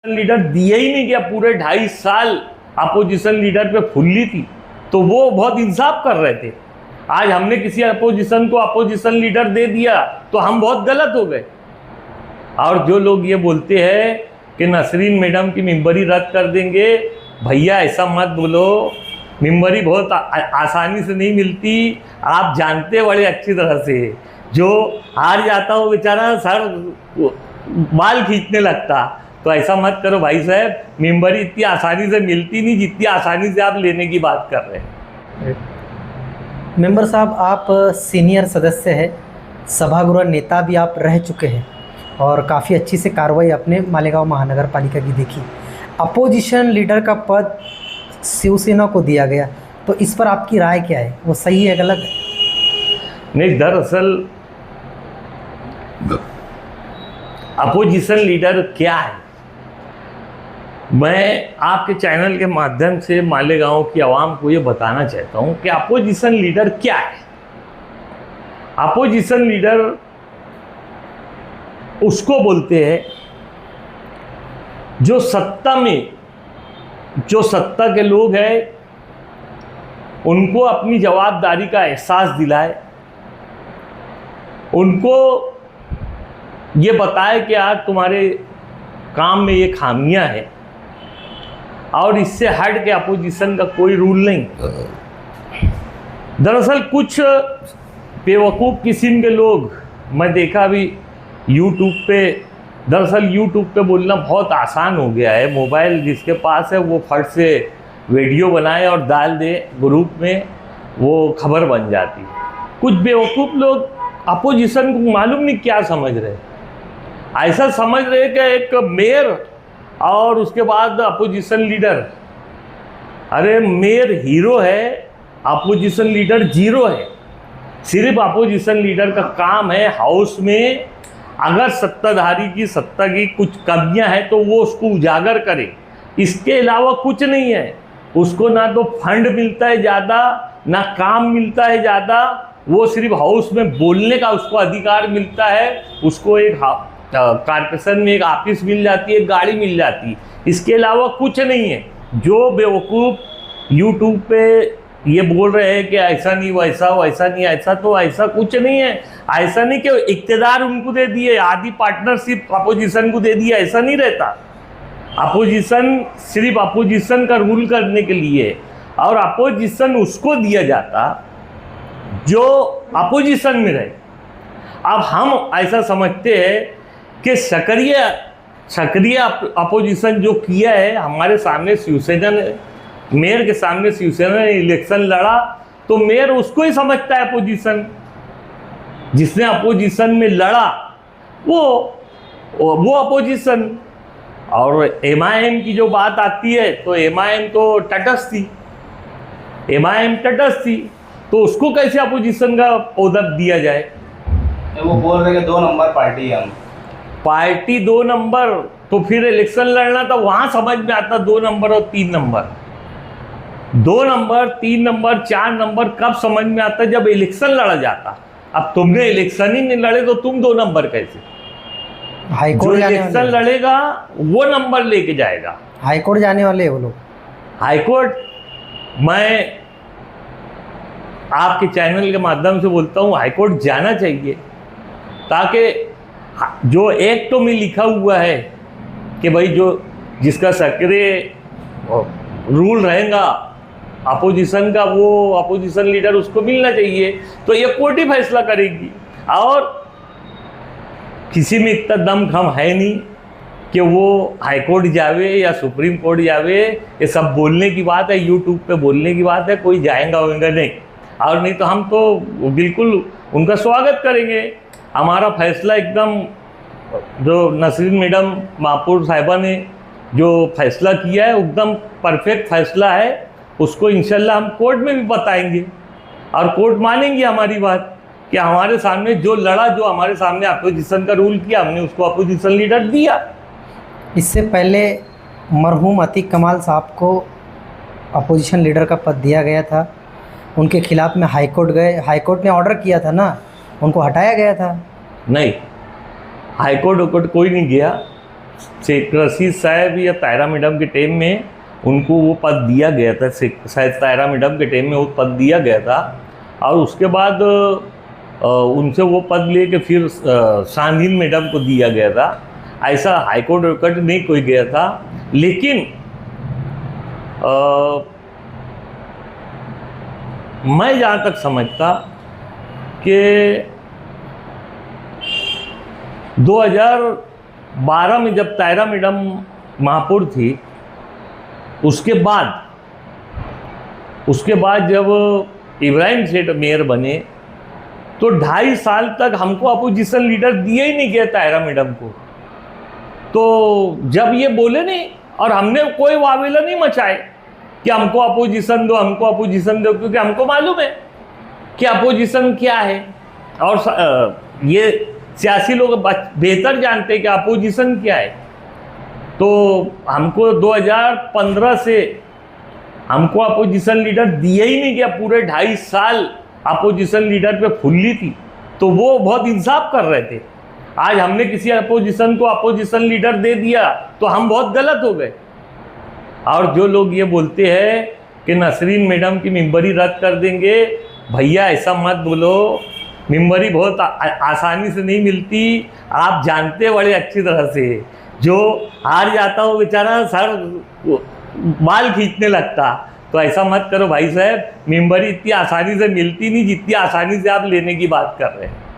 Leader दिया ही नहीं गया, पूरे 2.5 साल अपोजिशन लीडर पे फुल्ली थी, तो वो बहुत इंसाफ कर रहे थे। आज हमने किसी अपोजिशन को अपोजिशन लीडर दे दिया तो हम बहुत गलत हो गए। और जो लोग ये बोलते हैं कि नसरीन मैडम की मेंबरी रद्द कर देंगे, भैया ऐसा मत बोलो। मेंबरी बहुत आसानी से नहीं मिलती, आप जानते बड़े अच्छी तरह से। जो हार जाता हो बेचारा सर बाल खींचने लगता। तो ऐसा मत करो भाई साहब, मेंबरी इतनी आसानी से मिलती नहीं जितनी आसानी से आप लेने की बात कर रहे हैं। मेंबर साहब, आप सीनियर सदस्य हैं, सभागृह नेता भी आप रह चुके हैं और काफ़ी अच्छी से कार्रवाई अपने मालेगांव महानगर पालिका की देखी। अपोजिशन लीडर का पद शिवसेना को दिया गया, तो इस पर आपकी राय क्या है? वो सही है गलत है? नहीं, दरअसल अपोजिशन लीडर क्या है, मैं आपके चैनल के माध्यम से मालेगांव की आवाम को ये बताना चाहता हूं कि अपोजिशन लीडर क्या है। अपोजिशन लीडर उसको बोलते हैं जो सत्ता में, जो सत्ता के लोग हैं उनको अपनी जवाबदारी का एहसास दिलाए, उनको ये बताए कि यार तुम्हारे काम में ये खामियां हैं और इससे हट के अपोजिशन का कोई रूल नहीं। दरअसल कुछ बेवकूफ़ किस्म के लोग मैं देखा अभी यूट्यूब पे, दरअसल यूट्यूब पे बोलना बहुत आसान हो गया है। मोबाइल जिसके पास है वो फट से वीडियो बनाए और डाल दे ग्रुप में, वो खबर बन जाती। कुछ बेवकूफ़ लोग अपोजिशन को मालूम नहीं क्या समझ रहे, ऐसा समझ रहे कि एक मेयर और उसके बाद अपोजिशन लीडर। अरे मेयर हीरो है, अपोजिशन लीडर जीरो है। सिर्फ अपोजिशन लीडर का काम है हाउस में अगर सत्ताधारी की सत्ता की कुछ कमियां हैं तो वो उसको उजागर करे, इसके अलावा कुछ नहीं है। उसको ना तो फंड मिलता है ज़्यादा, ना काम मिलता है ज़्यादा, वो सिर्फ हाउस में बोलने का उसको अधिकार मिलता है। उसको एक कारपोरेशन में एक ऑफिस मिल जाती है, गाड़ी मिल जाती, इसके अलावा कुछ नहीं है। जो बेवकूफ़ यूट्यूब पे ये बोल रहे हैं कि ऐसा नहीं वैसा, वैसा नहीं ऐसा, तो ऐसा कुछ नहीं है। ऐसा नहीं कि इक्तदार उनको दे दिए, आधी पार्टनरशिप अपोजिशन को दे दिया, ऐसा नहीं रहता। अपोजिशन सिर्फ अपोजिशन का रूल करने के लिए, और अपोजिशन उसको दिया जाता जो अपोजिशन में रहे। अब हम ऐसा समझते हैं कि सक्रिय अपोजिशन जो किया है, हमारे सामने शिवसेना ने, मेयर के सामने शिवसेना ने इलेक्शन लड़ा, तो मेयर उसको ही समझता है अपोजिशन। जिसने अपोजिशन में लड़ा वो अपोजिशन। और एमआईएम की जो बात आती है तो एमआईएम तो तटस्थ थी, एमआईएम तटस्थ थी, तो उसको कैसे अपोजिशन का ओहदा दिया जाए? वो बोल रहे हैं 2 नंबर पार्टी है हम। पार्टी 2 नंबर, तो फिर इलेक्शन लड़ना तो वहां समझ में आता 2 नंबर और 3 नंबर। 2 नंबर, 3 नंबर, 4 नंबर कब समझ में आता? जब इलेक्शन लड़ा जाता। अब तुमने इलेक्शन ही नहीं लड़े तो तुम 2 नंबर कैसे? हाईकोर्ट जो इलेक्शन लड़ेगा वो नंबर लेके जाएगा। हाईकोर्ट जाने वाले हैं वो लोग। हाईकोर्ट, मैं आपके चैनल के माध्यम से बोलता हूँ हाईकोर्ट जाना चाहिए, ताकि जो एक्ट में लिखा हुआ है कि भाई जो जिसका सक्रिय रूल रहेगा अपोजिशन का, वो अपोजिशन लीडर उसको मिलना चाहिए, तो ये कोर्ट ही फैसला करेगी। और किसी में इतना दम खम है नहीं कि वो हाईकोर्ट जावे या सुप्रीम कोर्ट जावे। ये सब बोलने की बात है, यूट्यूब पे बोलने की बात है, कोई जाएगा होगा नहीं। और नहीं तो हम तो बिल्कुल उनका स्वागत करेंगे। हमारा फैसला एकदम, जो नसरीन मैडम महापौर साहिबा ने जो फैसला किया है एकदम परफेक्ट फैसला है। उसको इंशाल्लाह हम कोर्ट में भी बताएंगे और कोर्ट मानेंगे हमारी बात कि हमारे सामने जो लड़ा, जो हमारे सामने अपोजिशन का रूल किया, हमने उसको अपोजिशन लीडर दिया। इससे पहले मरहूम अतीक कमाल साहब को अपोजिशन लीडर का पद दिया गया था, उनके खिलाफ में हाईकोर्ट गए, हाईकोर्ट ने ऑर्डर किया था ना, उनको हटाया गया था। नहीं, हाईकोर्ट कोई नहीं गया। शेख रशीद साहब या तायरा मैडम के टाइम में उनको वो पद दिया गया था, शायद तायरा मैडम के टाइम में वो पद दिया गया था, और उसके बाद उनसे वो पद लेके फिर शाहीन मैडम को दिया गया था। ऐसा हाईकोर्ट रिकॉर्ड नहीं कोई गया था। लेकिन मैं जहाँ तक समझता कि 2012 में जब तायरा मैडम महापौर थी, उसके बाद जब इब्राहिम सेठ मेयर बने तो 2.5 साल तक हमको अपोजिशन लीडर दिए ही नहीं गया तायरा मैडम को। तो जब ये बोले नहीं, और हमने कोई वावेला नहीं मचाए कि हमको अपोजिशन दो, हमको अपोजिशन दो, क्योंकि हमको मालूम है कि अपोजिशन क्या है, और ये सियासी लोग बेहतर जानते हैं कि अपोजिशन क्या है। तो हमको 2015 से हमको अपोजिशन लीडर दिया ही नहीं गया, पूरे 2.5 साल अपोजिशन लीडर पे फुल्ली थी, तो वो बहुत इंसाफ कर रहे थे। आज हमने किसी अपोजिशन को अपोजिशन लीडर दे दिया तो हम बहुत गलत हो गए। और जो लोग ये बोलते हैं कि नसरीन मैडम की मेंबरी रद्द कर देंगे, भैया ऐसा मत बोलो, मेंबरी बहुत आसानी से नहीं मिलती, आप जानते बड़े अच्छी तरह से। जो हार जाता हो बेचारा सर बाल खींचने लगता, तो ऐसा मत करो भाई साहब, मेंबरी इतनी आसानी से मिलती नहीं जितनी आसानी से आप लेने की बात कर रहे हैं।